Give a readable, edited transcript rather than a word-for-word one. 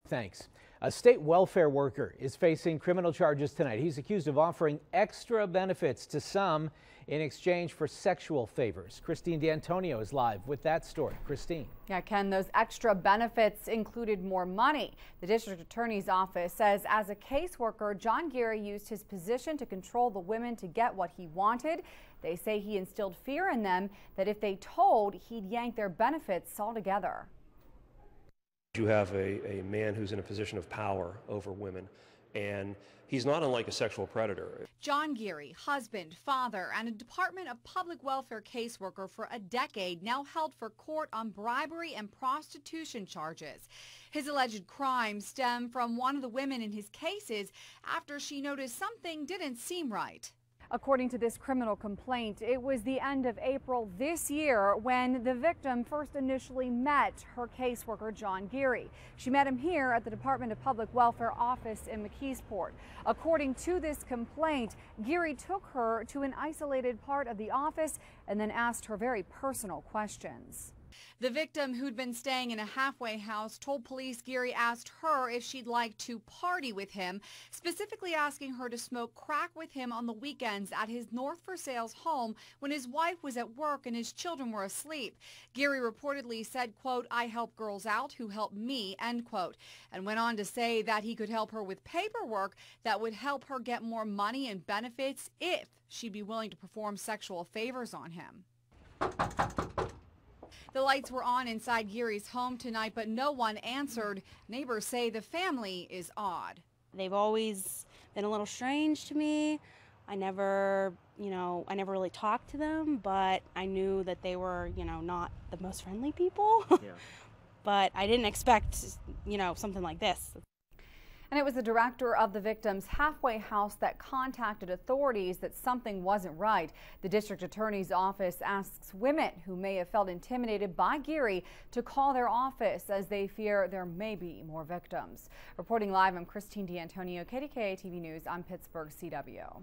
Thanks. A state welfare worker is facing criminal charges tonight. He's accused of offering extra benefits to some in exchange for sexual favors. Christine D'Antonio is live with that story. Christine. Yeah, Ken, those extra benefits included more money. The district attorney's office says as a caseworker, John Geary used his position to control the women to get what he wanted. They say he instilled fear in them that if they told, he'd yank their benefits altogether. You have a man who's in a position of power over women, and he's not unlike a sexual predator. John Geary, husband, father, and a Department of Public Welfare caseworker for a decade, now held for court on bribery and prostitution charges. His alleged crimes stem from one of the women in his cases after she noticed something didn't seem right. According to this criminal complaint, it was the end of April this year when the victim first initially met her caseworker, John Geary. She met him here at the Department of Public Welfare office in McKeesport. According to this complaint, Geary took her to an isolated part of the office and then asked her very personal questions. The victim, who'd been staying in a halfway house, told police Geary asked her if she'd like to party with him, specifically asking her to smoke crack with him on the weekends at his North Versailles home when his wife was at work and his children were asleep. Geary reportedly said, quote, "I help girls out who help me," end quote, and went on to say that he could help her with paperwork that would help her get more money and benefits if she'd be willing to perform sexual favors on him. The lights were on inside Geary's home tonight, but no one answered. Neighbors say the family is odd. They've always been a little strange to me. I never really talked to them, but I knew that they were, not the most friendly people. Yeah. But I didn't expect, something like this. And it was the director of the victim's halfway house that contacted authorities that something wasn't right. The district attorney's office asks women who may have felt intimidated by Geary to call their office as they fear there may be more victims. Reporting live, I'm Christine D'Antonio, KDKA TV News. I'm Pittsburgh CW.